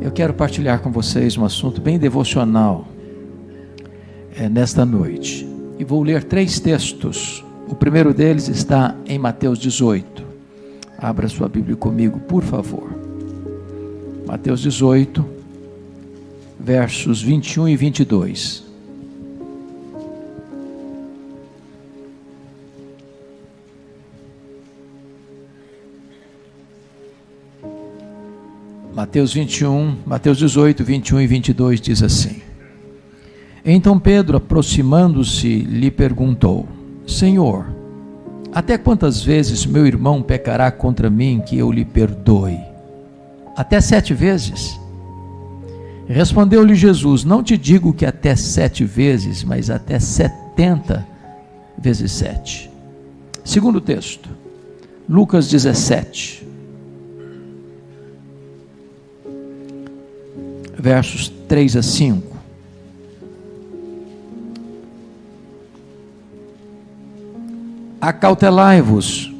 Eu quero partilhar com vocês um assunto bem devocional nesta noite. E vou ler 3 textos. O primeiro deles está em Mateus 18. Abra sua Bíblia comigo, por favor. Mateus 18, versos 21 e 22. Mateus 18, 21 e 22 diz assim: Então Pedro, aproximando-se, lhe perguntou: Senhor, até quantas vezes meu irmão pecará contra mim que eu lhe perdoe? Até 7 vezes? Respondeu-lhe Jesus: Não te digo que até 7 vezes, mas até 70 vezes 7. Segundo texto, Lucas 17. Versos 3 a 5. Acautelai-vos,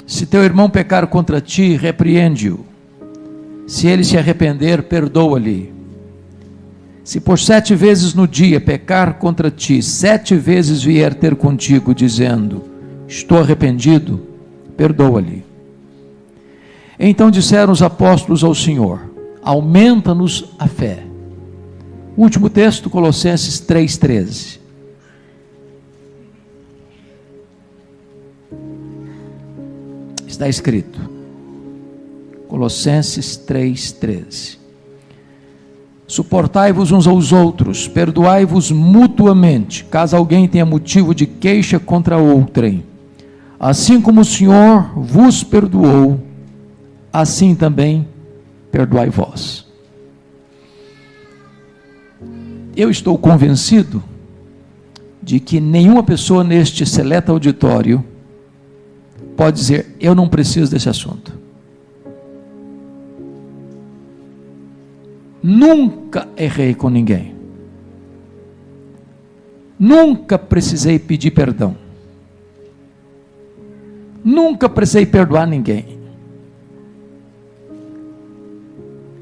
se teu irmão pecar contra ti, repreende-o. Se ele se arrepender, perdoa-lhe. Se por 7 vezes no dia pecar contra ti, 7 vezes vier ter contigo, dizendo: estou arrependido, perdoa-lhe. Então disseram os apóstolos ao Senhor: aumenta-nos a fé. Último texto, Colossenses 3,13. Está escrito, Colossenses 3,13. Suportai-vos uns aos outros, perdoai-vos mutuamente, caso alguém tenha motivo de queixa contra outrem. Assim como o Senhor vos perdoou, assim também perdoai vós. Eu estou convencido de que nenhuma pessoa neste seleto auditório pode dizer: eu não preciso desse assunto. Nunca errei com ninguém. Nunca precisei pedir perdão. Nunca precisei perdoar ninguém.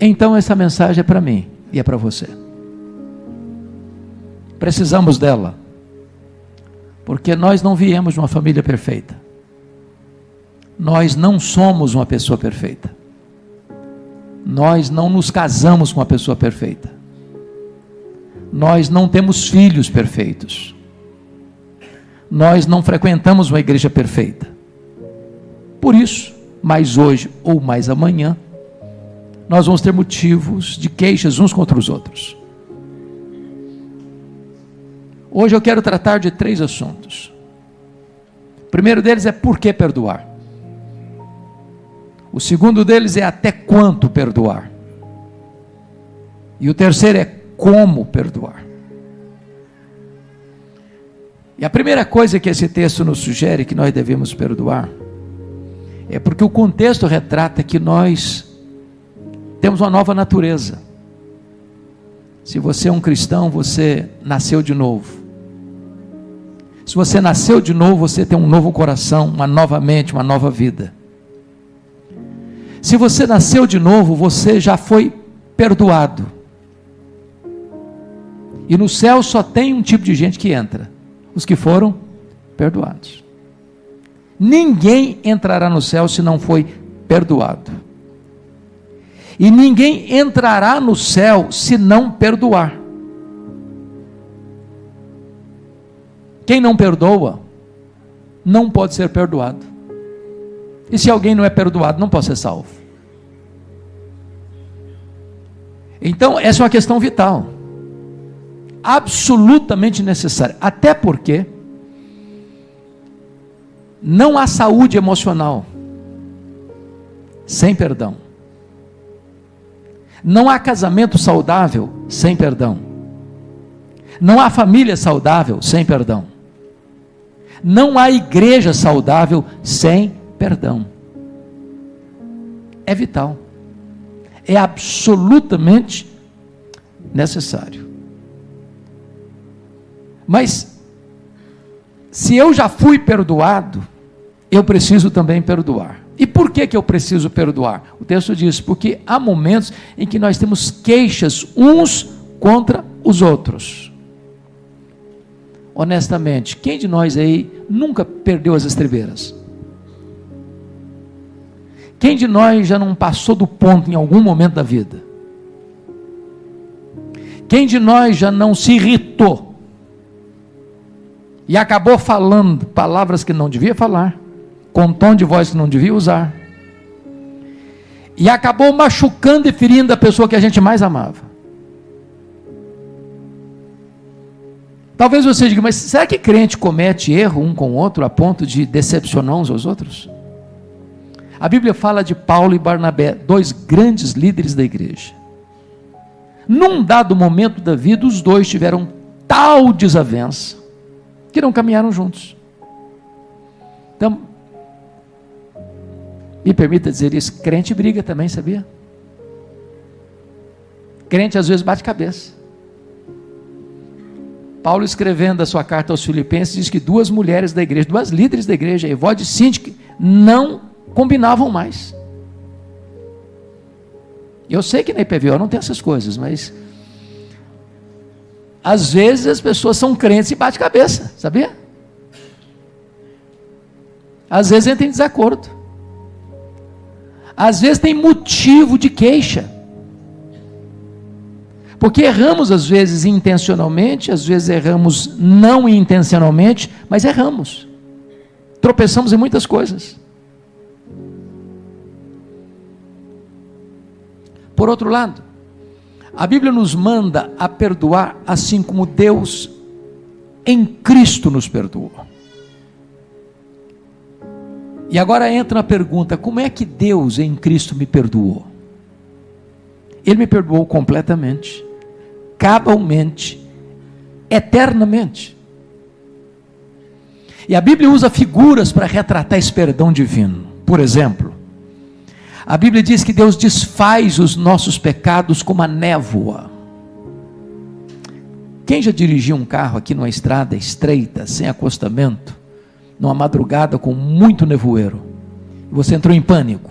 Então essa mensagem é para mim e é para você. Precisamos dela, porque nós não viemos de uma família perfeita. Nós não somos uma pessoa perfeita. Nós não nos casamos com uma pessoa perfeita. Nós não temos filhos perfeitos. Nós não frequentamos uma igreja perfeita. Por isso, mais hoje ou mais amanhã, nós vamos ter motivos de queixas uns contra os outros. Hoje eu quero tratar de 3 assuntos. O primeiro deles é por que perdoar. O segundo deles é até quanto perdoar. E o terceiro é como perdoar. E a primeira coisa que esse texto nos sugere que nós devemos perdoar é porque o contexto retrata que nós temos uma nova natureza. Se você é um cristão, você nasceu de novo. Se você nasceu de novo, você tem um novo coração, uma nova mente, uma nova vida. Se você nasceu de novo, você já foi perdoado. E no céu só tem um tipo de gente que entra: os que foram perdoados. Ninguém entrará no céu se não foi perdoado. E ninguém entrará no céu se não perdoar. Quem não perdoa, não pode ser perdoado. E se alguém não é perdoado, não pode ser salvo. Então, essa é uma questão vital. Absolutamente necessária. Até porque não há saúde emocional sem perdão. Não há casamento saudável sem perdão. Não há família saudável sem perdão. Não há igreja saudável sem perdão. É vital. É absolutamente necessário. Mas, se eu já fui perdoado, eu preciso também perdoar. E por que eu preciso perdoar? O texto diz, porque há momentos em que nós temos queixas uns contra os outros. Honestamente, quem de nós aí nunca perdeu as estribeiras? Quem de nós já não passou do ponto em algum momento da vida? Quem de nós já não se irritou e acabou falando palavras que não devia falar, com tom de voz que não devia usar, e acabou machucando e ferindo a pessoa que a gente mais amava? Talvez você diga, mas será que crente comete erro um com o outro a ponto de decepcionar uns aos outros? A Bíblia fala de Paulo e Barnabé, dois grandes líderes da igreja. Num dado momento da vida, os dois tiveram tal desavença que não caminharam juntos. Então, me permita dizer isso, crente briga também, sabia? Crente às vezes bate cabeça. Paulo, escrevendo a sua carta aos Filipenses, diz que duas mulheres da igreja, duas líderes da igreja, Evódia e Síntique, não combinavam mais. Eu sei que na IPVO não tem essas coisas, mas às vezes as pessoas são crentes e bate cabeça, sabia? Às vezes entram em desacordo. Às vezes tem motivo de queixa. Porque erramos às vezes intencionalmente, às vezes erramos não intencionalmente, mas erramos. Tropeçamos em muitas coisas. Por outro lado, a Bíblia nos manda a perdoar assim como Deus em Cristo nos perdoou. E agora entra a pergunta, como é que Deus em Cristo me perdoou? Ele me perdoou completamente, cabalmente, eternamente. E a Bíblia usa figuras para retratar esse perdão divino. Por exemplo, a Bíblia diz que Deus desfaz os nossos pecados como a névoa. Quem já dirigiu um carro aqui numa estrada estreita, sem acostamento, numa madrugada com muito nevoeiro, e você entrou em pânico,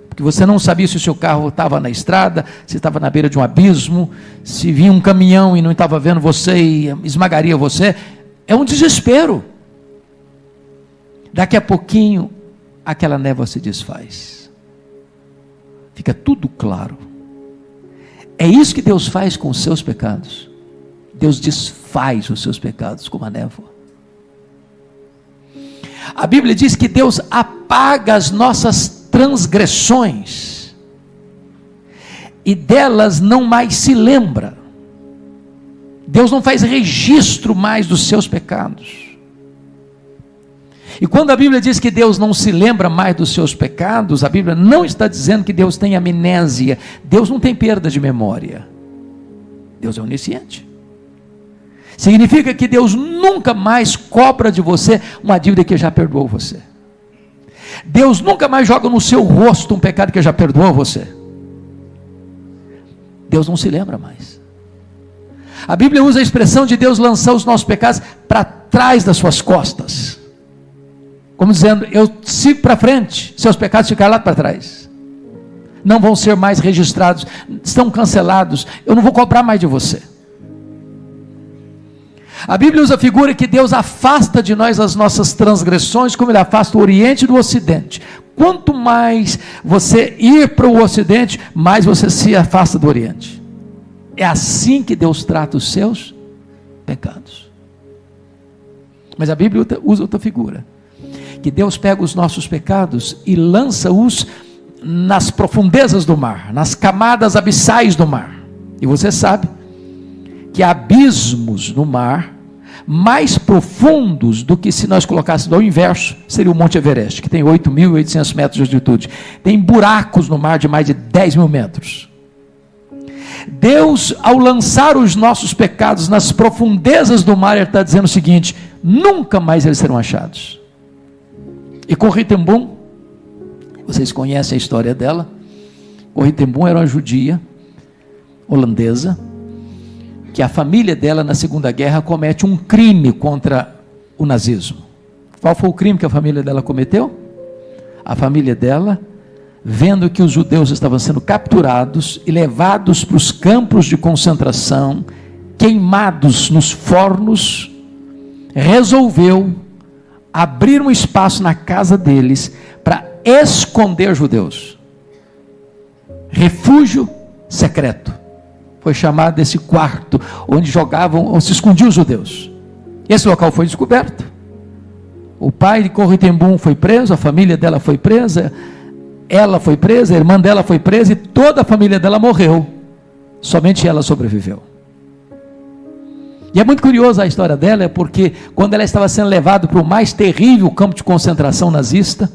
porque você não sabia se o seu carro estava na estrada, se estava na beira de um abismo, se vinha um caminhão e não estava vendo você e esmagaria você? É um desespero. Daqui a pouquinho, aquela névoa se desfaz. Fica tudo claro. É isso que Deus faz com os seus pecados. Deus desfaz os seus pecados como a névoa. A Bíblia diz que Deus apaga as nossas transgressões e delas não mais se lembra. Deus não faz registro mais dos seus pecados. E quando a Bíblia diz que Deus não se lembra mais dos seus pecados, a Bíblia não está dizendo que Deus tem amnésia. Deus não tem perda de memória. Deus é onisciente. Significa que Deus nunca mais cobra de você uma dívida que já perdoou você. Deus nunca mais joga no seu rosto um pecado que já perdoou você. Deus não se lembra mais. A Bíblia usa a expressão de Deus lançar os nossos pecados para trás das suas costas. Como dizendo, eu sigo para frente, seus pecados ficarão lá para trás. Não vão ser mais registrados, estão cancelados, eu não vou cobrar mais de você. A Bíblia usa a figura que Deus afasta de nós as nossas transgressões, como Ele afasta o Oriente do Ocidente. Quanto mais você ir para o Ocidente, mais você se afasta do Oriente. É assim que Deus trata os seus pecados. Mas a Bíblia usa outra figura, que Deus pega os nossos pecados e lança-os nas profundezas do mar, nas camadas abissais do mar. E você sabe que há abismos no mar mais profundos do que se nós colocássemos ao inverso, seria o Monte Everest, que tem 8.800 metros de altitude. Tem buracos no mar de mais de 10.000 metros. Deus, ao lançar os nossos pecados nas profundezas do mar, Ele está dizendo o seguinte: nunca mais eles serão achados. E Corrie ten Boom, vocês conhecem a história dela. Corrie ten Boom era uma judia holandesa, que a família dela na Segunda Guerra comete um crime contra o nazismo. Qual foi o crime que a família dela cometeu? a família dela, vendo que os judeus estavam sendo capturados e levados para os campos de concentração, queimados nos fornos, resolveu abrir um espaço na casa deles para esconder judeus. Refúgio secreto. Foi chamado esse quarto onde jogavam, ou se escondiam os judeus. Esse local foi descoberto. O pai de Corrie ten Boom foi preso, a família dela foi presa, ela foi presa, a irmã dela foi presa e toda a família dela morreu. Somente ela sobreviveu. E é muito curiosa a história dela, porque quando ela estava sendo levada para o mais terrível campo de concentração nazista,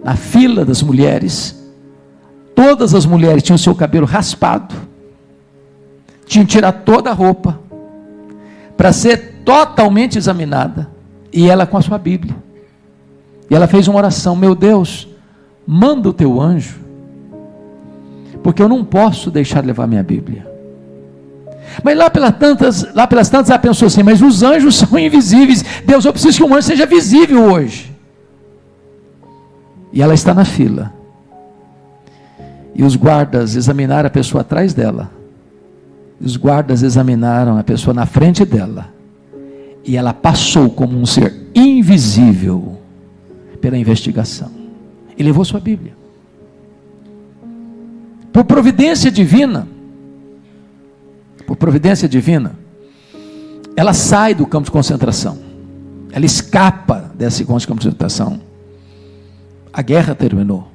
na fila das mulheres, todas as mulheres tinham seu cabelo raspado, tinham que tirar toda a roupa, para ser totalmente examinada, e ela com a sua Bíblia, e ela fez uma oração: meu Deus, manda o teu anjo, porque eu não posso deixar de levar minha Bíblia. Mas lá pelas tantas ela pensou assim: mas os anjos são invisíveis, Deus, eu preciso que um anjo seja visível hoje. E ela está na fila, e os guardas examinaram a pessoa atrás dela, os guardas examinaram a pessoa na frente dela, e ela passou como um ser invisível pela investigação, e levou sua Bíblia. Por providência divina, ela sai do campo de concentração, ela escapa desse campo de concentração. A guerra terminou,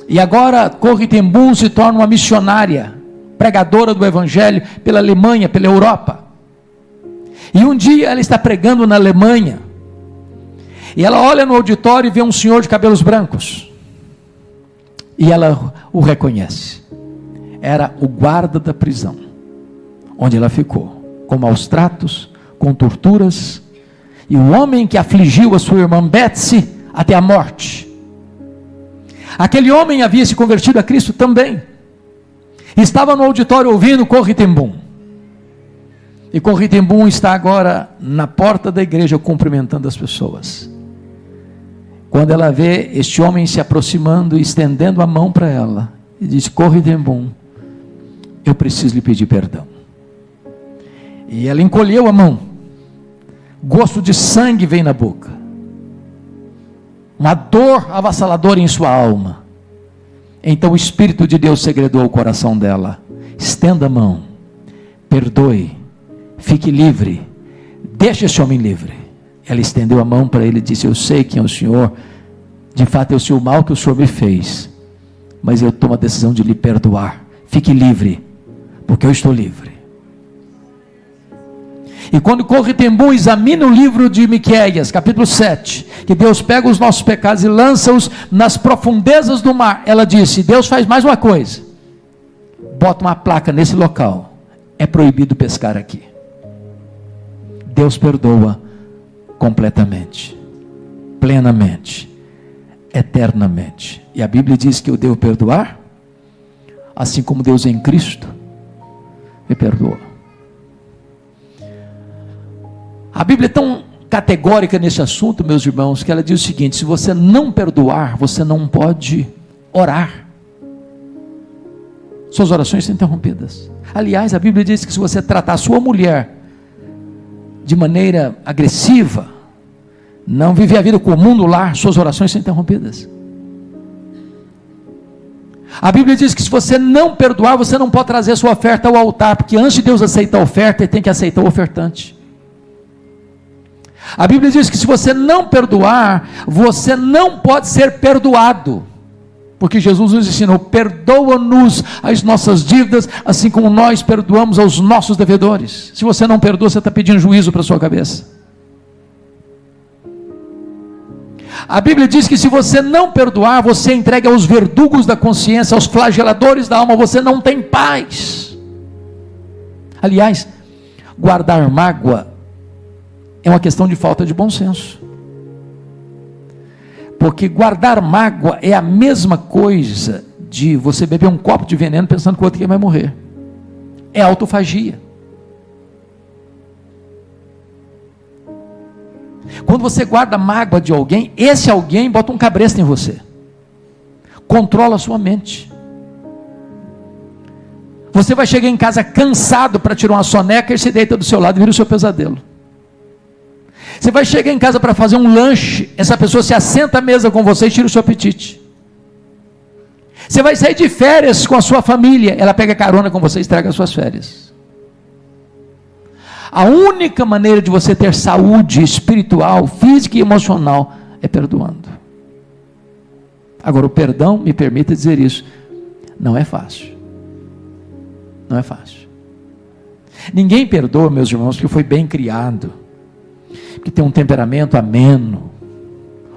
e agora Corrie ten Boom se torna uma missionária, pregadora do Evangelho pela Alemanha, pela Europa. E um dia ela está pregando na Alemanha, e ela olha no auditório e vê um senhor de cabelos brancos, e ela o reconhece. Era o guarda da prisão onde ela ficou, com maus tratos, com torturas, e o homem que afligiu a sua irmã Betsy até a morte. Aquele homem havia se convertido a Cristo também, estava no auditório ouvindo Corrie ten Boom, e Corrie ten Boom está agora na porta da igreja cumprimentando as pessoas. Quando ela vê este homem se aproximando e estendendo a mão para ela, e diz: Corrie ten Boom, eu preciso lhe pedir perdão. E ela encolheu a mão, gosto de sangue veio na boca, uma dor avassaladora em sua alma. Então o Espírito de Deus segredou o coração dela: estenda a mão, perdoe, fique livre, deixe esse homem livre. Ela estendeu a mão para ele e disse: eu sei quem é o Senhor, de fato eu sei o mal que o Senhor me fez, mas eu tomo a decisão de lhe perdoar, fique livre, porque eu estou livre. E quando Corrie ten Boom examina o livro de Miqueias, capítulo 7, que Deus pega os nossos pecados e lança-os nas profundezas do mar, ela disse: Deus faz mais uma coisa, bota uma placa nesse local: é proibido pescar aqui. Deus perdoa completamente, plenamente, eternamente. E a Bíblia diz que eu devo perdoar, assim como Deus em Cristo me perdoou. A Bíblia é tão categórica nesse assunto, meus irmãos, que ela diz o seguinte: se você não perdoar, você não pode orar, suas orações são interrompidas. Aliás, a Bíblia diz que se você tratar a sua mulher de maneira agressiva, não viver a vida comum no lar, suas orações são interrompidas. A Bíblia diz que se você não perdoar, você não pode trazer sua oferta ao altar, porque antes de Deus aceitar a oferta, Ele tem que aceitar o ofertante. A Bíblia diz que se você não perdoar, você não pode ser perdoado, porque Jesus nos ensinou: perdoa-nos as nossas dívidas, assim como nós perdoamos aos nossos devedores. Se você não perdoa, você está pedindo juízo para a sua cabeça. A Bíblia diz que se você não perdoar, você entrega aos verdugos da consciência, aos flageladores da alma, você não tem paz. Aliás, guardar mágoa é uma questão de falta de bom senso, porque guardar mágoa é a mesma coisa de você beber um copo de veneno pensando que o outro vai morrer. É autofagia. Quando você guarda mágoa de alguém, esse alguém bota um cabresto em você, controla a sua mente. Você vai chegar em casa cansado para tirar uma soneca, e se deita do seu lado e vira o seu pesadelo. Você vai chegar em casa para fazer um lanche, essa pessoa se assenta à mesa com você e tira o seu apetite. Você vai sair de férias com a sua família, ela pega carona com você e estraga as suas férias. A única maneira de você ter saúde espiritual, física e emocional é perdoando. Agora, o perdão, me permita dizer isso, não é fácil. Não é fácil. Ninguém perdoa, meus irmãos, porque foi bem criado, porque tem um temperamento ameno,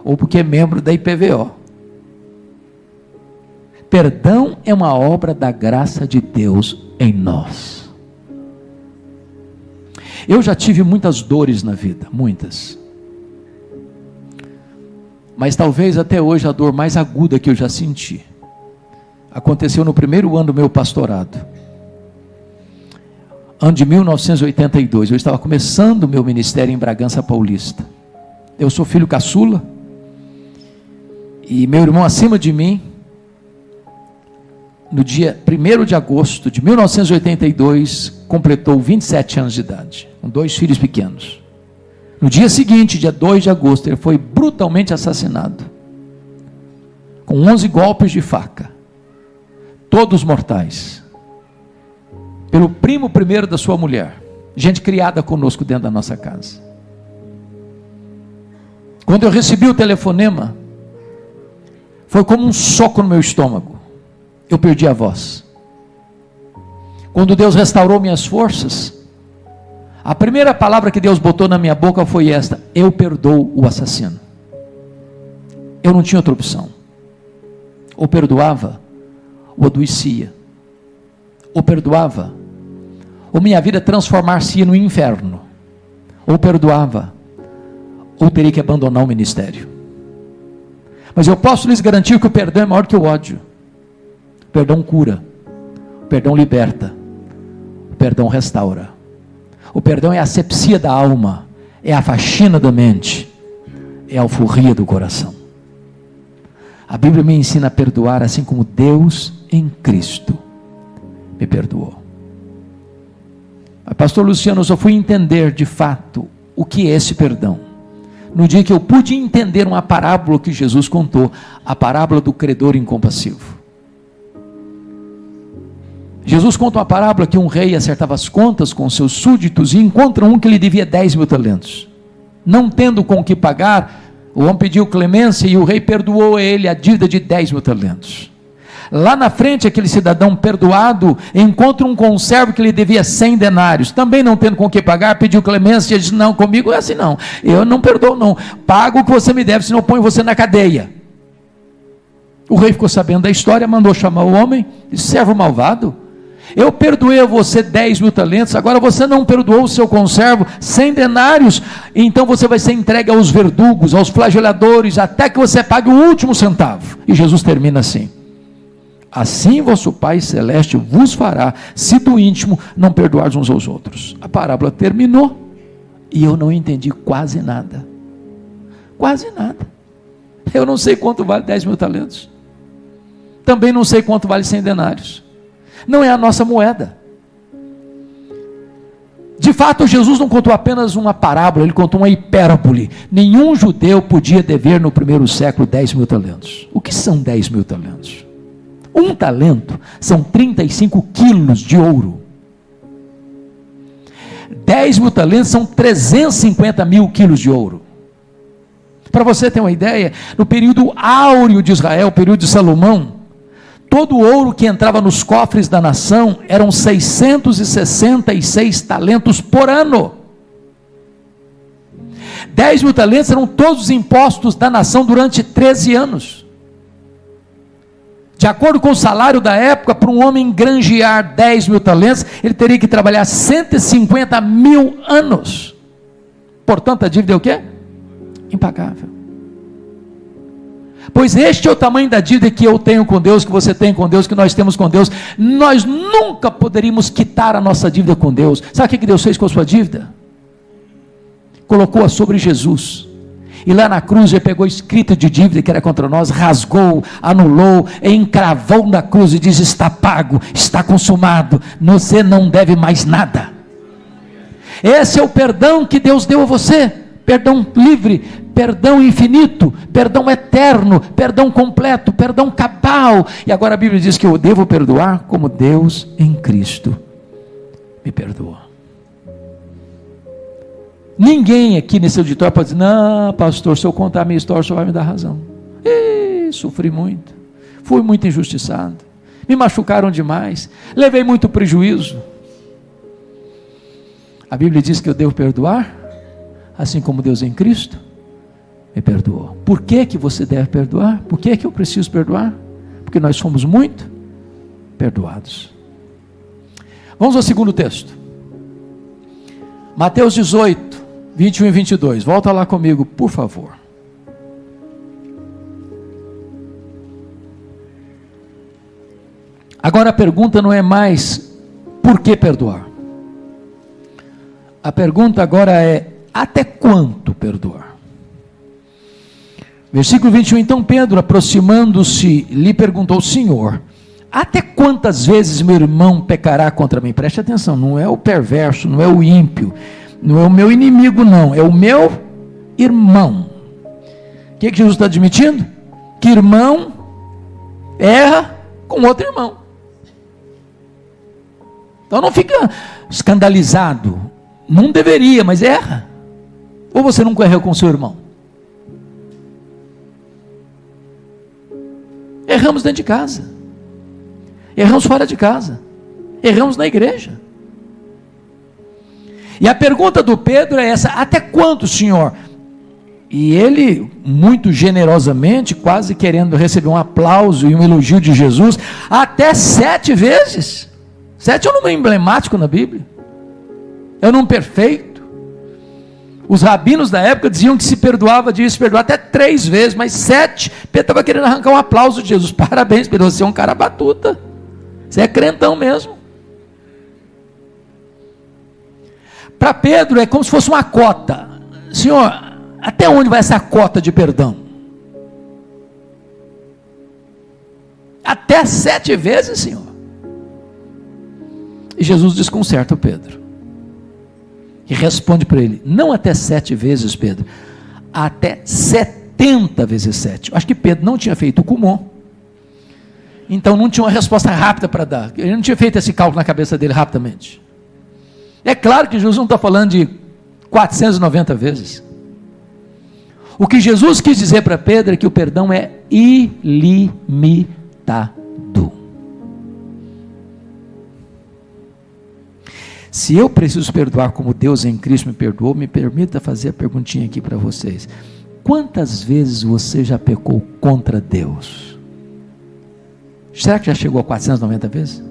ou porque é membro da IPVO. Perdão é uma obra da graça de Deus em nós. Eu já tive muitas dores na vida, muitas. Mas talvez até hoje a dor mais aguda que eu já senti aconteceu no primeiro ano do meu pastorado. Ano de 1982, eu estava começando o meu ministério em Bragança Paulista. Eu sou filho caçula, e meu irmão acima de mim, no dia 1º de agosto de 1982, completou 27 anos de idade, com 2 filhos pequenos. No dia seguinte, dia 2 de agosto, ele foi brutalmente assassinado, com 11 golpes de faca, todos mortais, pelo primo primeiro da sua mulher, gente criada conosco dentro da nossa casa. Quando eu recebi o telefonema, foi como um soco no meu estômago, eu perdi a voz. Quando Deus restaurou minhas forças, a primeira palavra que Deus botou na minha boca foi esta: eu perdoo o assassino. Eu não tinha outra opção. Ou perdoava, ou adoecia. Ou perdoava, ou minha vida transformar-se no inferno. Ou perdoava, ou teria que abandonar o ministério. Mas eu posso lhes garantir que o perdão é maior que o ódio. O perdão cura, o perdão liberta, o perdão restaura. O perdão é a asepsia da alma, é a faxina da mente, é a alforria do coração. A Bíblia me ensina a perdoar assim como Deus em Cristo me perdoou. Mas, pastor Luciano, eu só fui entender de fato o que é esse perdão no dia que eu pude entender uma parábola que Jesus contou, a parábola do credor incompassivo. Jesus conta uma parábola que um rei acertava as contas com seus súditos e encontra um que lhe devia 10.000 talentos. Não tendo com o que pagar, o homem pediu clemência e o rei perdoou a ele a dívida de 10.000 talentos. Lá na frente, aquele cidadão perdoado encontra um conservo que lhe devia 100 denários. Também não tendo com o que pagar, pediu clemência e ele disse: não, comigo é assim não, eu não perdoo não, pago o que você me deve, senão eu ponho você na cadeia. O rei ficou sabendo da história, mandou chamar o homem, disse: servo malvado, eu perdoei a você 10.000 talentos, agora você não perdoou o seu conservo 100 denários, então você vai ser entregue aos verdugos, aos flageladores, até que você pague o último centavo. E Jesus termina assim: assim vosso Pai Celeste vos fará, se do íntimo não perdoardes uns aos outros. A parábola terminou, e eu não entendi quase nada, eu não sei quanto vale 10.000 talentos, também não sei quanto vale 100 denários, não é a nossa moeda. De fato, Jesus não contou apenas uma parábola, ele contou uma hipérbole. Nenhum judeu podia dever no primeiro século 10.000 talentos. O que são 10.000 talentos? Um talento são 35 quilos de ouro. 10.000 talentos são 350 mil quilos de ouro. Para você ter uma ideia, no período áureo de Israel, período de Salomão, todo o ouro que entrava nos cofres da nação eram 666 talentos por ano. 10.000 talentos eram todos os impostos da nação durante 13 anos. De acordo com o salário da época, para um homem granjear 10.000 talentos, ele teria que trabalhar 150 mil anos. Portanto, a dívida é o quê? Impagável. Pois este é o tamanho da dívida que eu tenho com Deus, que você tem com Deus, que nós temos com Deus. Nós nunca poderíamos quitar a nossa dívida com Deus. Sabe o que Deus fez com a sua dívida? colocou-a sobre Jesus. E lá na cruz ele pegou a escrita de dívida que era contra nós, rasgou, anulou, encravou na cruz e diz: está pago, está consumado, você não deve mais nada. Esse é o perdão que Deus deu a você, perdão livre, perdão infinito, perdão eterno, perdão completo, perdão cabal. E agora a Bíblia diz que eu devo perdoar como Deus em Cristo me perdoa. Ninguém aqui nesse auditório pode dizer: não, pastor, se eu contar a minha história, o senhor vai me dar razão. Sofri muito, fui muito injustiçado, me machucaram demais, levei muito prejuízo. A Bíblia diz que eu devo perdoar, assim como Deus em Cristo me perdoou. Por que que você deve perdoar? Por que que eu preciso perdoar? Porque nós somos muito perdoados. Vamos ao segundo texto. Mateus 18, 21 e 22. Volta lá comigo, por favor. Agora a pergunta não é mais por que perdoar. A pergunta agora é: até quanto perdoar? Versículo 21, então Pedro, aproximando-se, lhe perguntou: Senhor, até quantas vezes meu irmão pecará contra mim? Preste atenção, não é o perverso, não é o ímpio, não é o meu inimigo não, é o meu irmão. O que Jesus está admitindo? Que irmão erra com outro irmão. Então não fica escandalizado, não deveria, mas erra. Ou você nunca errou com seu irmão? Erramos dentro de casa, erramos fora de casa, erramos na igreja. E a pergunta do Pedro é essa: até quanto, Senhor? E ele, muito generosamente, quase querendo receber um aplauso e um elogio de Jesus, até 7 vezes. 7 é um número emblemático na Bíblia, é um número perfeito. Os rabinos da época diziam que se perdoava, devia se perdoar até 3 vezes, mas 7, Pedro estava querendo arrancar um aplauso de Jesus. Parabéns, Pedro, você é um cara batuta, você é crentão mesmo. Para Pedro é como se fosse uma cota. Senhor, até onde vai essa cota de perdão? Até 7 vezes, Senhor. E Jesus desconcerta o Pedro e responde para ele: não até 7 vezes, Pedro, até 70 vezes 7. Acho que Pedro não tinha feito o Kumon, então não tinha uma resposta rápida para dar. Ele não tinha feito esse cálculo na cabeça dele rapidamente. É claro que Jesus não está falando de 490 vezes. O que Jesus quis dizer para Pedro é que o perdão é ilimitado. Se eu preciso perdoar como Deus em Cristo me perdoou, me permita fazer a perguntinha aqui para vocês: quantas vezes você já pecou contra Deus? Será que já chegou a 490 vezes?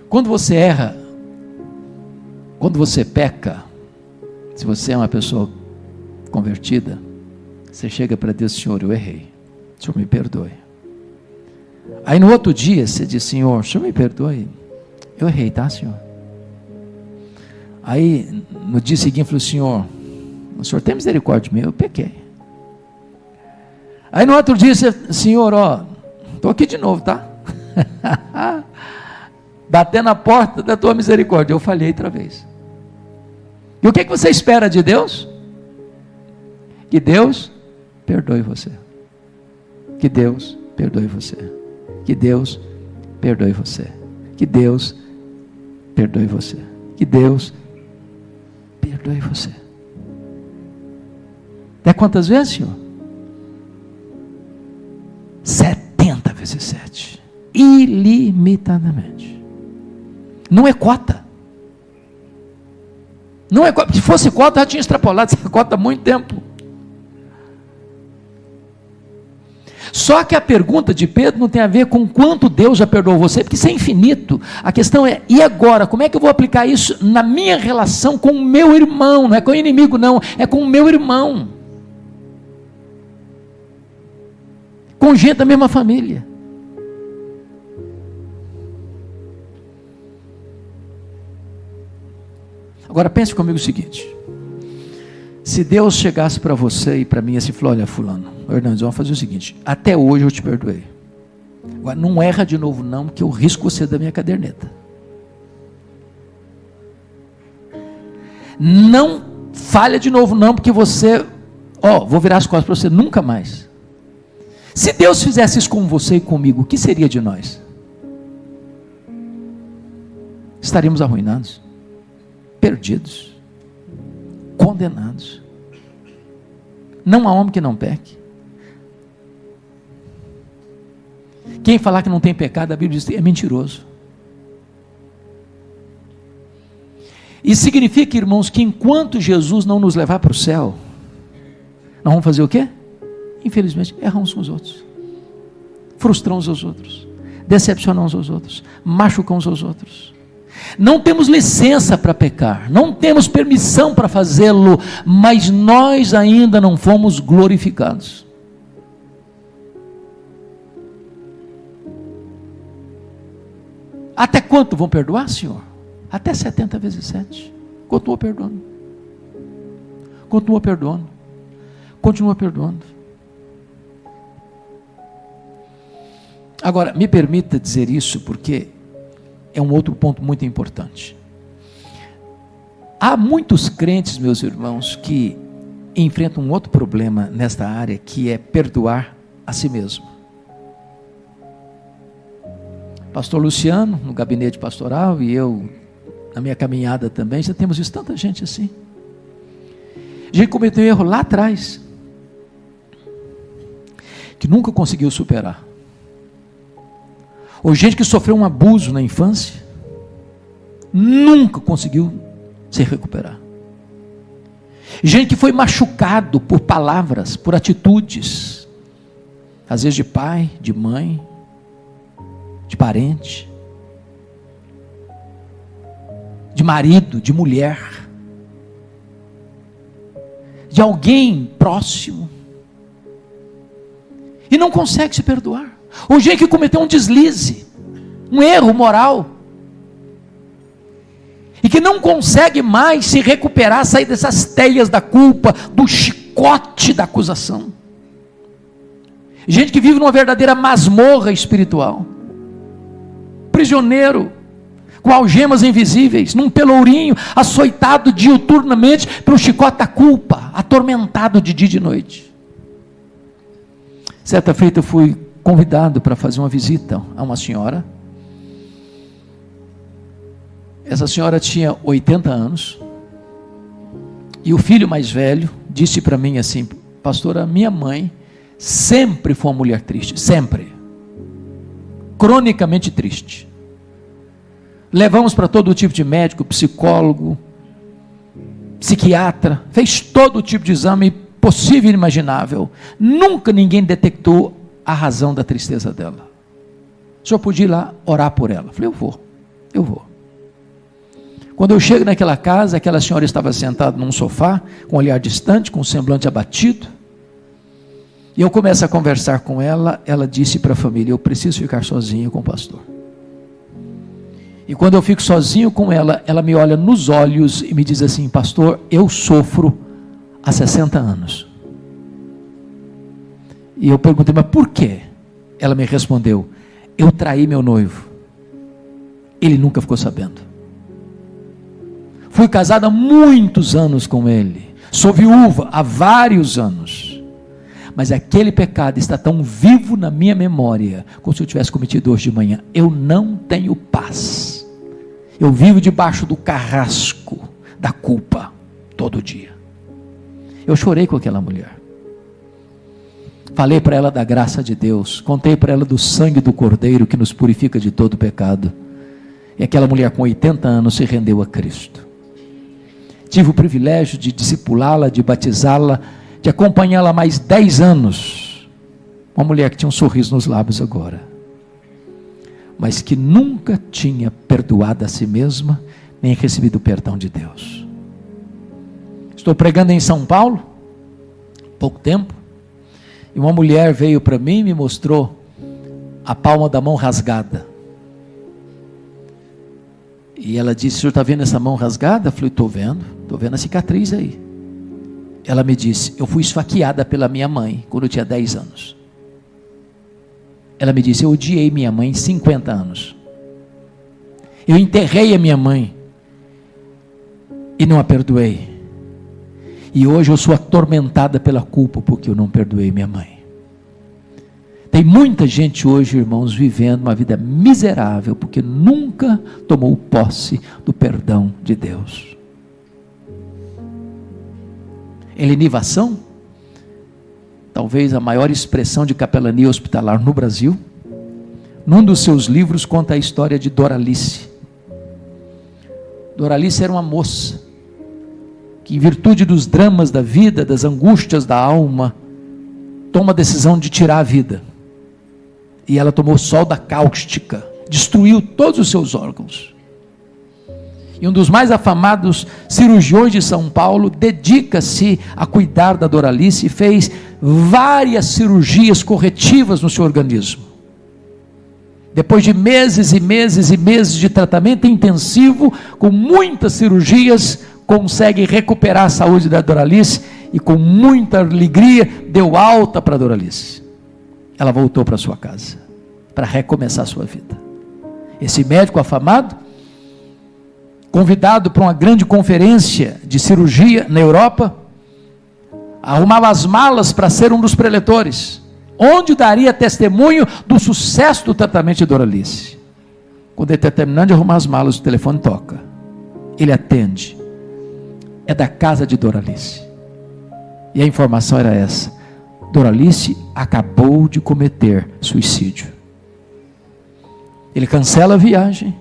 Quando você erra, quando você peca, se você é uma pessoa convertida, você chega para Deus: Senhor, eu errei, o Senhor me perdoe. Aí no outro dia você diz: Senhor, o Senhor me perdoe, eu errei, tá, Senhor? Aí no dia seguinte falou: Senhor, o Senhor tem misericórdia de mim, eu pequei. Aí no outro dia você: Senhor, ó, estou aqui de novo, tá? Batendo na porta da tua misericórdia, eu falhei outra vez. E o que você espera de Deus? Que Deus perdoe você. Que Deus perdoe você. Que Deus perdoe você. Que Deus perdoe você. Que Deus perdoe você. Até quantas vezes, Senhor? 70 vezes 7. Ilimitadamente. Não é cota. Não é cota. Se fosse cota, eu já tinha extrapolado essa cota há muito tempo. Só que a pergunta de Pedro não tem a ver com quanto Deus já perdoou você, porque isso é infinito. A questão é: e agora? Como é que eu vou aplicar isso na minha relação com o meu irmão? Não é com o inimigo não, é com o meu irmão, com gente da mesma família. Agora pense comigo o seguinte: se Deus chegasse para você e para mim assim, falou: olha, fulano, Hernandes, vamos fazer o seguinte, até hoje eu te perdoei, agora não erra de novo não, que eu risco você da minha caderneta. Não falha de novo não, porque você, vou virar as costas para você, nunca mais. Se Deus fizesse isso com você e comigo, o que seria de nós? Estaríamos arruinados, perdidos, condenados. Não há homem que não peque. Quem falar que não tem pecado, a Bíblia diz, é mentiroso. E significa, irmãos, que enquanto Jesus não nos levar para o céu, nós vamos fazer o quê? Infelizmente, erramos com os outros, frustramos os outros, decepcionamos os outros, machucamos os outros. Não temos licença para pecar, não temos permissão para fazê-lo, mas nós ainda não fomos glorificados. Até quanto vão perdoar, Senhor? Até 70 vezes 7. Continua perdoando. Continua perdoando. Continua perdoando. Agora, me permita dizer isso, porque é um outro ponto muito importante. Há muitos crentes, meus irmãos, que enfrentam um outro problema nesta área, que é perdoar a si mesmo. Pastor Luciano, no gabinete pastoral, e eu, na minha caminhada também, já temos visto tanta gente assim. A gente cometeu um erro lá atrás, que nunca conseguiu superar. Ou gente que sofreu um abuso na infância, nunca conseguiu se recuperar. Gente que foi machucado por palavras, por atitudes, às vezes de pai, de mãe, de parente, de marido, de mulher, de alguém próximo, e não consegue se perdoar. Ou gente que cometeu um deslize, um erro moral, e que não consegue mais se recuperar, sair dessas teias da culpa, do chicote da acusação. Gente que vive numa verdadeira masmorra espiritual, prisioneiro, com algemas invisíveis, num pelourinho, açoitado diuturnamente pelo chicote da culpa, atormentado de dia e de noite. Certa feita eu fui convidado para fazer uma visita a uma senhora. Essa senhora tinha 80 anos, e o filho mais velho disse para mim assim: pastora, minha mãe sempre foi uma mulher triste, sempre, cronicamente triste. Levamos para todo tipo de médico, psicólogo, psiquiatra, fez todo tipo de exame possível e imaginável, nunca ninguém detectou a razão da tristeza dela. O senhor podia ir lá orar por ela? Eu falei, eu vou. Quando eu chego naquela casa, aquela senhora estava sentada num sofá, com um olhar distante, com um semblante abatido, e eu começo a conversar com ela. Ela disse para a família: eu preciso ficar sozinha com o pastor. E quando eu fico sozinho com ela, ela me olha nos olhos e me diz assim: pastor, eu sofro há 60 anos. E eu perguntei: mas por quê? Ela me respondeu: eu traí meu noivo, ele nunca ficou sabendo. Fui casada há muitos anos com ele, sou viúva há vários anos, mas aquele pecado está tão vivo na minha memória, como se eu tivesse cometido hoje de manhã. Eu não tenho paz, eu vivo debaixo do carrasco da culpa todo dia. Eu chorei com aquela mulher, falei para ela da graça de Deus, contei para ela do sangue do Cordeiro que nos purifica de todo pecado, e aquela mulher com 80 anos se rendeu a Cristo. Tive o privilégio de discipulá-la, de batizá-la, de acompanhá-la mais 10 anos, uma mulher que tinha um sorriso nos lábios agora, mas que nunca tinha perdoado a si mesma, nem recebido o perdão de Deus. Estou pregando em São Paulo, pouco tempo, e uma mulher veio para mim e me mostrou a palma da mão rasgada, E ela disse: o senhor está vendo essa mão rasgada? Eu falei: estou vendo a cicatriz aí. Ela me disse: eu fui esfaqueada pela minha mãe quando eu tinha 10 anos. Ela me disse: eu odiei minha mãe 50 anos. Eu enterrei a minha mãe e não a perdoei. E hoje eu sou atormentada pela culpa porque eu não perdoei minha mãe. Tem muita gente hoje, irmãos, vivendo uma vida miserável porque nunca tomou posse do perdão de Deus. Helenivação, talvez a maior expressão de capelania hospitalar no Brasil, num dos seus livros conta a história de Doralice. Doralice era uma moça que, em virtude dos dramas da vida, das angústias da alma, toma a decisão de tirar a vida. E ela tomou solda cáustica, destruiu todos os seus órgãos. E um dos mais afamados cirurgiões de São Paulo dedica-se a cuidar da Doralice e fez várias cirurgias corretivas no seu organismo. Depois de meses e meses e meses de tratamento intensivo, com muitas cirurgias, consegue recuperar a saúde da Doralice e com muita alegria deu alta para a Doralice. Ela voltou para sua casa para recomeçar a sua vida. Esse médico afamado, convidado para uma grande conferência de cirurgia na Europa, arrumava as malas para ser um dos preletores, onde daria testemunho do sucesso do tratamento de Doralice. Quando ele está terminando de arrumar as malas, o telefone toca. Ele atende. É da casa de Doralice. E a informação era essa: Doralice acabou de cometer suicídio. Ele cancela a viagem,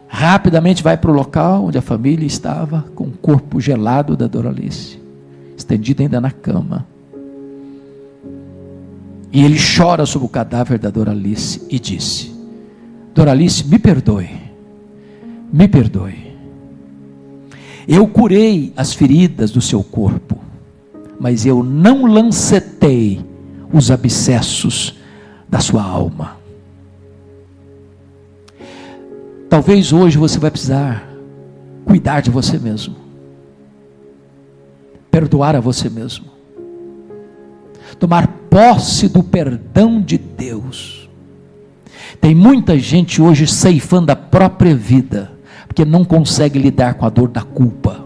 rapidamente vai para o local onde a família estava, com o corpo gelado da Doralice, estendido ainda na cama. E ele chora sobre o cadáver da Doralice e disse: Doralice, me perdoe, me perdoe. Eu curei as feridas do seu corpo, mas eu não lancetei os abscessos da sua alma. Talvez hoje você vai precisar cuidar de você mesmo, perdoar a você mesmo, tomar posse do perdão de Deus. Tem muita gente hoje ceifando a própria vida, porque não consegue lidar com a dor da culpa,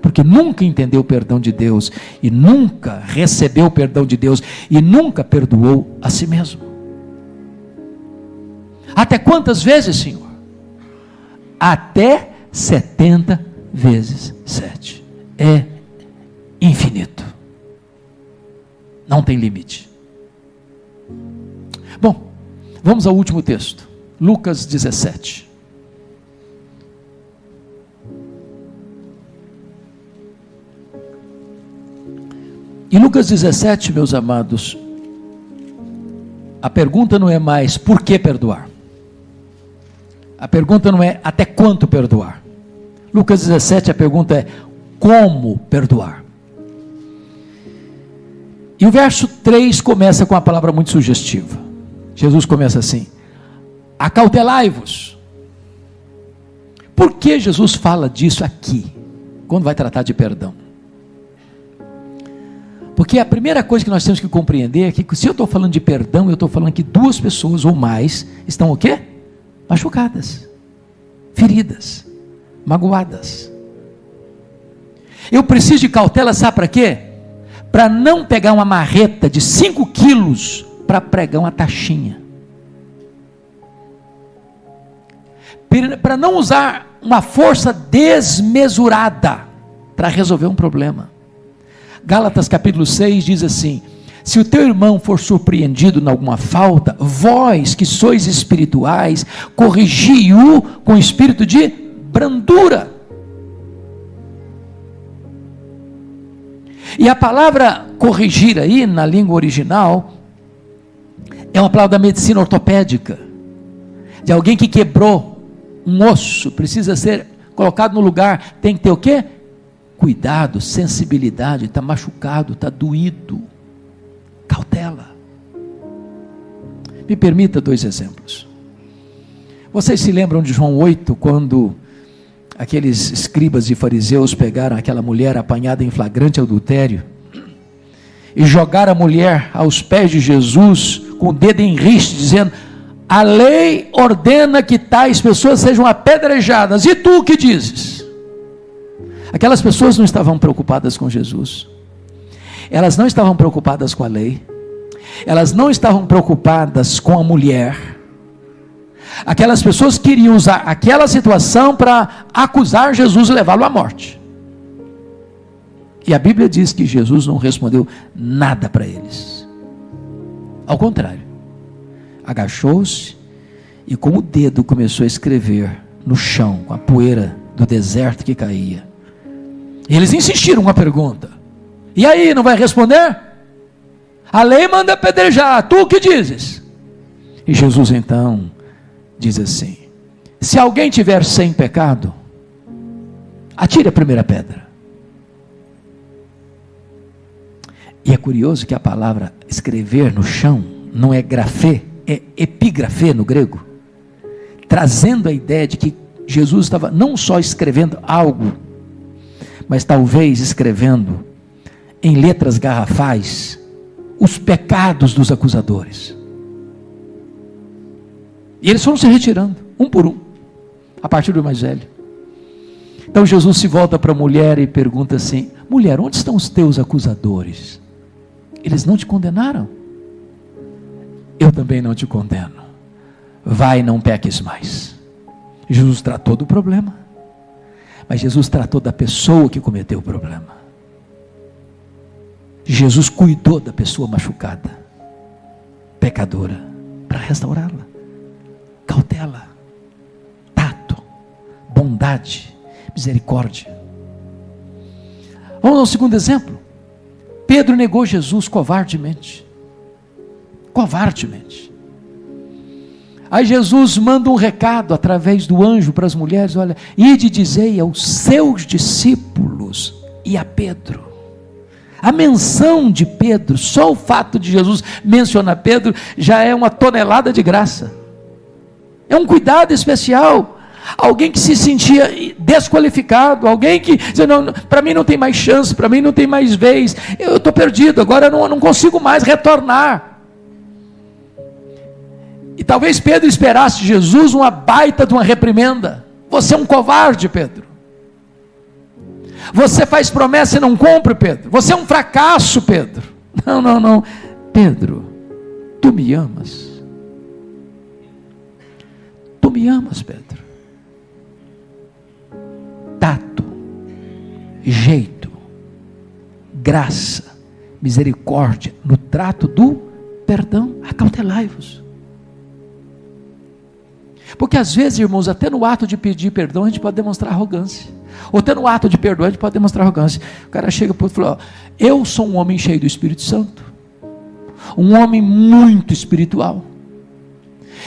porque nunca entendeu o perdão de Deus, e nunca recebeu o perdão de Deus, e nunca perdoou a si mesmo. Até quantas vezes, Senhor? Até 70 vezes 7. É infinito. Não tem limite. Bom, vamos ao último texto. Lucas 17. Em Lucas 17, meus amados, a pergunta não é mais por que perdoar. A pergunta não é até quanto perdoar. Lucas 17, a pergunta é como perdoar. E o verso 3 começa com uma palavra muito sugestiva. Jesus começa assim: acautelai-vos. Por que Jesus fala disso aqui, quando vai tratar de perdão? Porque a primeira coisa que nós temos que compreender é que, se eu estou falando de perdão, eu estou falando que duas pessoas ou mais estão o quê? Machucadas, feridas, magoadas. Eu preciso de cautela, sabe para quê? Para não pegar uma marreta de 5 quilos para pregar uma taxinha. Para não usar uma força desmesurada para resolver um problema. Gálatas capítulo 6 diz assim: se o teu irmão for surpreendido em alguma falta, vós que sois espirituais, corrigi-o com espírito de brandura. E a palavra corrigir aí, na língua original, é uma palavra da medicina ortopédica, de alguém que quebrou um osso, precisa ser colocado no lugar, tem que ter o quê? Cuidado, sensibilidade, está machucado, está doído, cautela. Me permita 2 exemplos. Vocês se lembram de João 8, quando aqueles escribas e fariseus pegaram aquela mulher apanhada em flagrante adultério e jogaram a mulher aos pés de Jesus com o dedo em riste, dizendo: a lei ordena que tais pessoas sejam apedrejadas, e tu o que dizes? Aquelas pessoas não estavam preocupadas com Jesus, elas não estavam preocupadas com a lei, elas não estavam preocupadas com a mulher. Aquelas pessoas queriam usar aquela situação para acusar Jesus e levá-lo à morte. E a Bíblia diz que Jesus não respondeu nada para eles. Ao contrário, agachou-se e com o dedo começou a escrever no chão, com a poeira do deserto que caía. E eles insistiram com a pergunta: e aí, não vai responder? A lei manda apedrejar, tu o que dizes? E Jesus então diz assim: se alguém tiver sem pecado, atire a primeira pedra. E é curioso que a palavra escrever no chão não é grafê, é epigrafê no grego, trazendo a ideia de que Jesus estava não só escrevendo algo, mas talvez escrevendo em letras garrafais os pecados dos acusadores. E eles foram se retirando, um por um, a partir do mais velho. Então Jesus se volta para a mulher e pergunta assim: mulher, onde estão os teus acusadores? Eles não te condenaram? Eu também não te condeno. Vai, não peques mais. Jesus tratou do problema, mas Jesus tratou da pessoa que cometeu o problema. Jesus cuidou da pessoa machucada, pecadora, para restaurá-la. Cautela, tato, bondade, misericórdia. Vamos ao segundo exemplo. Pedro negou Jesus covardemente. Covardemente. Aí Jesus manda um recado através do anjo para as mulheres: olha, ide dizei aos seus discípulos e a Pedro. A menção de Pedro, só o fato de Jesus mencionar Pedro, já é uma tonelada de graça. É um cuidado especial. Alguém que se sentia desqualificado, alguém que dizia: não, para mim não tem mais chance, para mim não tem mais vez, eu estou perdido, agora eu não consigo mais retornar. E talvez Pedro esperasse de Jesus uma baita de uma reprimenda: você é um covarde, Pedro, você faz promessa e não cumpre, Pedro, você é um fracasso, Pedro. Não, Pedro, tu me amas, tu me amas, Pedro. Tato, jeito, graça, misericórdia no trato do perdão. Acautelai-vos. Porque às vezes, irmãos, até no ato de pedir perdão a gente pode demonstrar arrogância, ou até no ato de perdoar a gente pode demonstrar arrogância. O cara chega para o outro e fala: eu sou um homem cheio do Espírito Santo, um homem muito espiritual,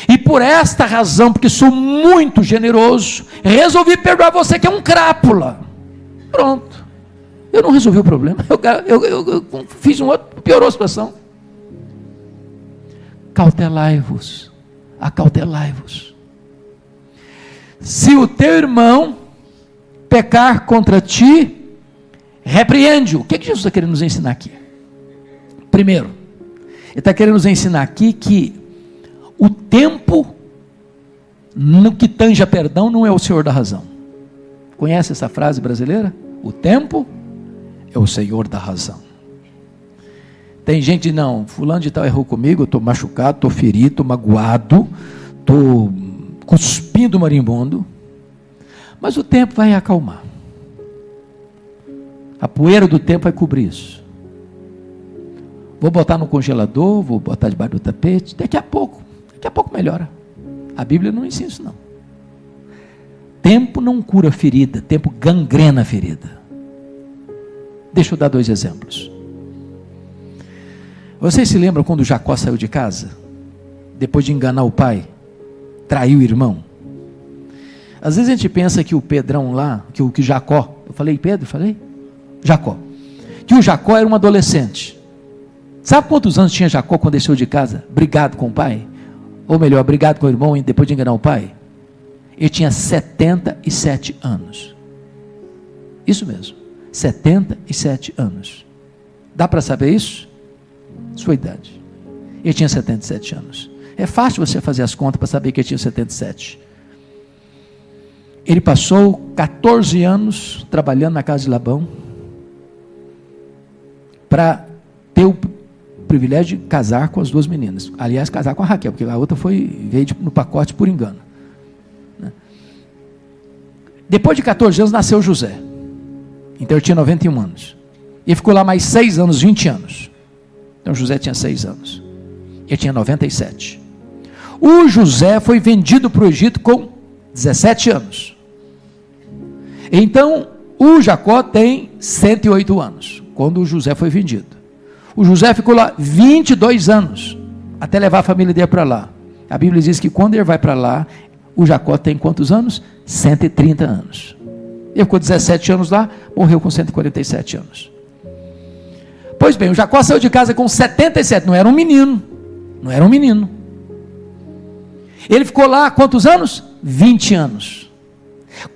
e por esta razão, porque sou muito generoso, resolvi perdoar você que é um crápula. Pronto, eu não resolvi o problema, eu fiz um outro, piorou a situação. Cautelai-vos, acautelai-vos. Se o teu irmão pecar contra ti, repreende-o. O que Jesus está querendo nos ensinar aqui? Primeiro, ele está querendo nos ensinar aqui que o tempo, no que tange a perdão, não é o Senhor da razão. Conhece essa frase brasileira? O tempo é o Senhor da razão. Tem gente: não, fulano de tal errou comigo, eu estou machucado, estou ferido, estou magoado, estou cuspindo marimbondo, mas o tempo vai acalmar. A poeira do tempo vai cobrir isso. Vou botar no congelador, vou botar debaixo do tapete, daqui a pouco melhora. A Bíblia não ensina isso não. Tempo não cura ferida, tempo gangrena a ferida. Deixa eu dar 2 exemplos. Vocês se lembram quando Jacó saiu de casa? Depois de enganar o pai, traiu o irmão. Às vezes a gente pensa que o Pedrão lá, que Jacó, eu falei Pedro? Falei? Jacó. Que o Jacó era um adolescente. Sabe quantos anos tinha Jacó quando desceu de casa? Brigado com o pai? Ou melhor, brigado com o irmão depois de enganar o pai? Ele tinha 77 anos. Isso mesmo, 77 anos. Dá para saber isso? Sua idade. Ele tinha 77 anos. É fácil você fazer as contas para saber que ele tinha 77. Ele passou 14 anos trabalhando na casa de Labão para ter o privilégio de casar com as duas meninas. Aliás, casar com a Raquel, porque a outra veio no pacote por engano. Depois de 14 anos nasceu José. Então ele tinha 91 anos. E ficou lá mais 6 anos, 20 anos. Então José tinha 6 anos. Ele tinha 97. O José foi vendido para o Egito com 17 anos. Então o Jacó tem 108 anos, quando o José foi vendido. O José ficou lá 22 anos, até levar a família dele para lá. A Bíblia diz que quando ele vai para lá, o Jacó tem quantos anos? 130 anos. Ele ficou 17 anos lá, morreu com 147 anos. Pois bem, o Jacó saiu de casa com 77, não era um menino. Não era um menino. Ele ficou lá quantos anos? 20 anos.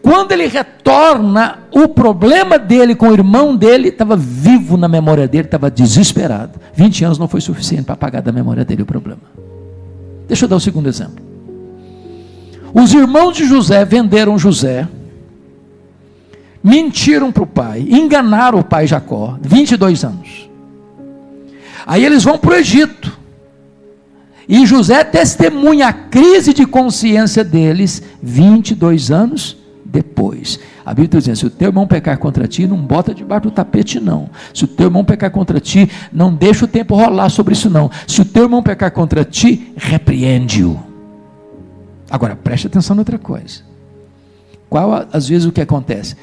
Quando ele retorna, o problema dele com o irmão dele estava vivo na memória dele, estava desesperado. 20 anos não foi suficiente para apagar da memória dele o problema. Deixa eu dar o segundo exemplo. Os irmãos de José venderam José, mentiram para o pai, enganaram o pai Jacó, 22 anos. Aí eles vão para o Egito, e José testemunha a crise de consciência deles, 22 anos depois. A Bíblia está dizendo, se o teu irmão pecar contra ti, não bota debaixo do tapete não. Se o teu irmão pecar contra ti, não deixa o tempo rolar sobre isso não. Se o teu irmão pecar contra ti, repreende-o. Agora, preste atenção em outra coisa. Qual, às vezes, o que acontece?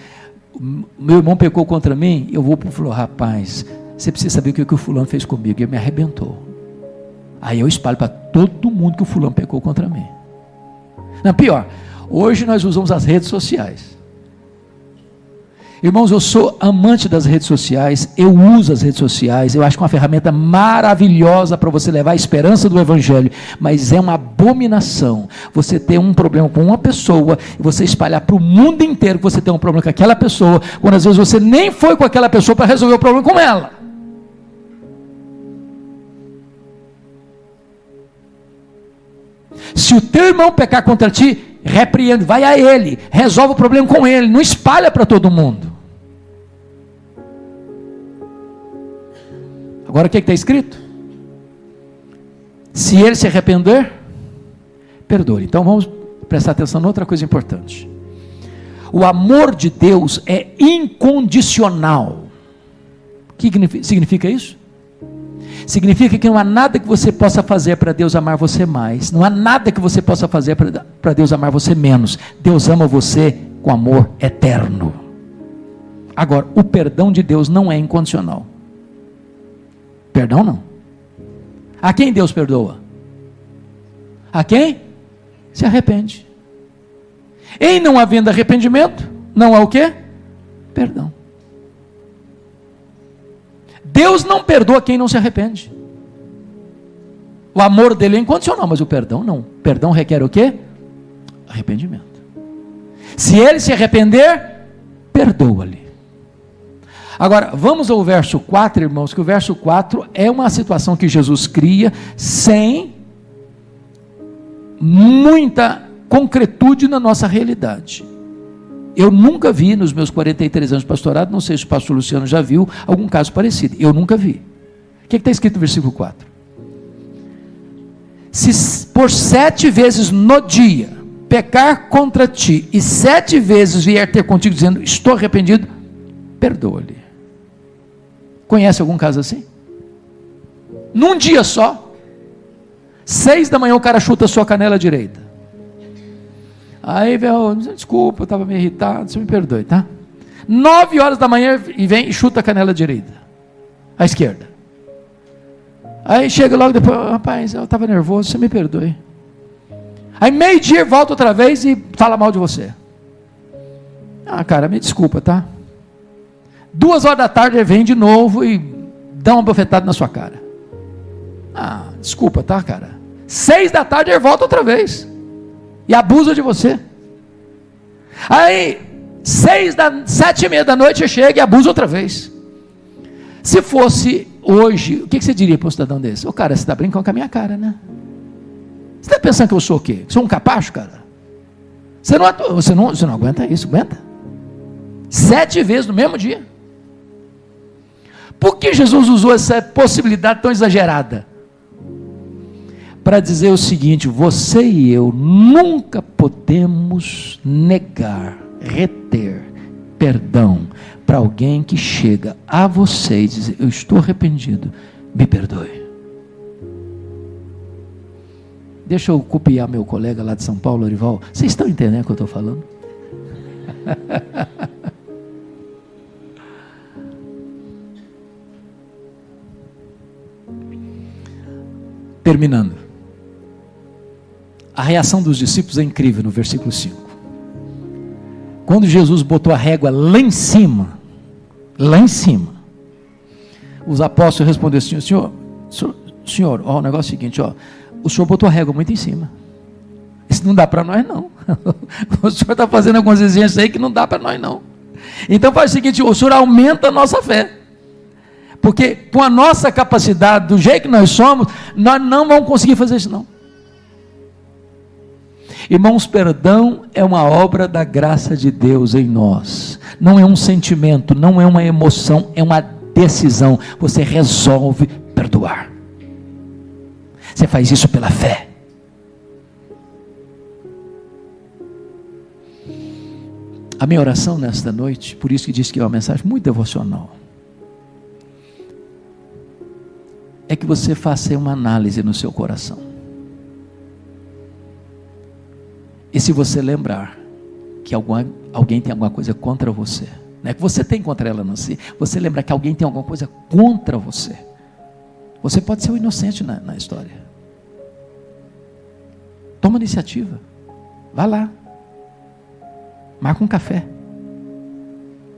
Meu irmão pecou contra mim, eu vou para o fulano, rapaz, você precisa saber o que o fulano fez comigo, ele me arrebentou. Aí eu espalho para todo mundo que o fulano pecou contra mim. Não, pior, hoje nós usamos as redes sociais. Irmãos, eu sou amante das redes sociais, eu uso as redes sociais, eu acho que é uma ferramenta maravilhosa para você levar a esperança do Evangelho, mas é uma abominação você ter um problema com uma pessoa, e você espalhar para o mundo inteiro que você tem um problema com aquela pessoa, quando às vezes você nem foi com aquela pessoa para resolver o problema com ela. Se o teu irmão pecar contra ti, repreende, vai a ele, resolve o problema com ele, não espalha para todo mundo. Agora o que está escrito? Se ele se arrepender, perdoe. Então vamos prestar atenção em outra coisa importante. O amor de Deus é incondicional. O que significa isso? Significa que não há nada que você possa fazer para Deus amar você mais. Não há nada que você possa fazer para Deus amar você menos. Deus ama você com amor eterno. Agora, o perdão de Deus não é incondicional. Perdão não. A quem Deus perdoa? A quem? Se arrepende. Em não havendo arrependimento, não há o quê? Perdão. Deus não perdoa quem não se arrepende. O amor dele é incondicional, mas o perdão não. Perdão requer o quê? Arrependimento. Se ele se arrepender, perdoa-lhe. Agora, vamos ao verso 4, irmãos, que o verso 4 é uma situação que Jesus cria sem muita concretude na nossa realidade. Eu nunca vi nos meus 43 anos de pastorado, não sei se o pastor Luciano já viu algum caso parecido, eu nunca vi. O que está escrito no versículo 4? Se por 7 vezes no dia pecar contra ti, e 7 vezes vier ter contigo dizendo, estou arrependido, perdoa-lhe. Conhece algum caso assim? Num dia só, 6 da manhã o cara chuta a sua canela direita. Aí vem, desculpa, eu estava meio irritado, você me perdoe, tá? 9 horas da manhã e vem e chuta a canela direita, a esquerda. Aí chega logo depois, rapaz, eu estava nervoso, você me perdoe. Aí meio-dia volta outra vez e fala mal de você. Ah, cara, me desculpa, tá? 2 horas da tarde ele vem de novo e dá uma bofetada na sua cara. Ah, desculpa, tá, cara? 6 da tarde ele volta outra vez e abusa de você. Aí, 7:30 da noite, chega e abusa outra vez. Se fosse hoje, o que você diria para um cidadão desse? Ô cara, você está brincando com a minha cara, né? Você está pensando que eu sou o quê? Sou um capacho, cara? Você não aguenta isso, aguenta? 7 vezes no mesmo dia. Por que Jesus usou essa possibilidade tão exagerada? Para dizer o seguinte: você e eu nunca podemos negar, reter perdão para alguém que chega a você e diz: eu estou arrependido, me perdoe. Deixa eu copiar meu colega lá de São Paulo, Orival. Vocês estão entendendo o que eu estou falando? Terminando. A reação dos discípulos é incrível no versículo 5. Quando Jesus botou a régua lá em cima, os apóstolos responderam assim: senhor, ó, o negócio é o seguinte, ó, o senhor botou a régua muito em cima. Isso não dá para nós não. O senhor está fazendo algumas exigências aí que não dá para nós não. Então faz o seguinte: o senhor aumenta a nossa fé. Porque com a nossa capacidade, do jeito que nós somos, nós não vamos conseguir fazer isso não. Irmãos, perdão é uma obra da graça de Deus em nós. Não é um sentimento, não é uma emoção, é uma decisão. Você resolve perdoar. Você faz isso pela fé. A minha oração nesta noite, por isso que disse que é uma mensagem muito devocional, é que você faça uma análise no seu coração. E se você lembrar que alguém tem alguma coisa contra você, não é que você tem contra ela, não sei, você lembrar que alguém tem alguma coisa contra você, você pode ser o inocente na história. Toma iniciativa, vá lá, marca um café.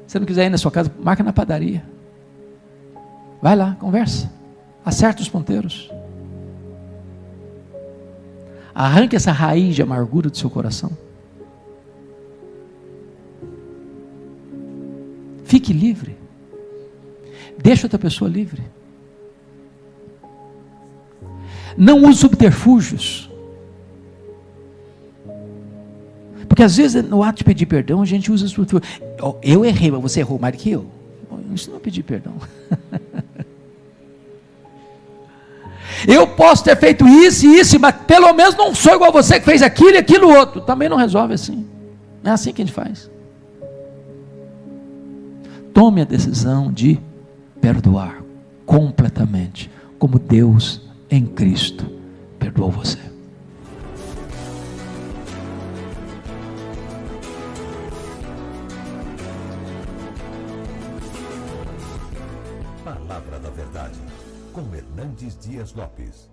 Se não quiser ir na sua casa, marca na padaria, vai lá, conversa, acerta os ponteiros. Arranque essa raiz de amargura do seu coração. Fique livre. Deixa outra pessoa livre. Não use subterfúgios. Porque às vezes no ato de pedir perdão a gente usa subterfúgios. Eu errei, mas você errou mais do que eu. Isso não é pedir perdão. Eu posso ter feito isso e isso, mas pelo menos não sou igual a você que fez aquilo e aquilo outro. Também não resolve assim. Não é assim que a gente faz. Tome a decisão de perdoar completamente, como Deus em Cristo perdoou você. Palavra da Verdade, com Hernandes Dias Lopes.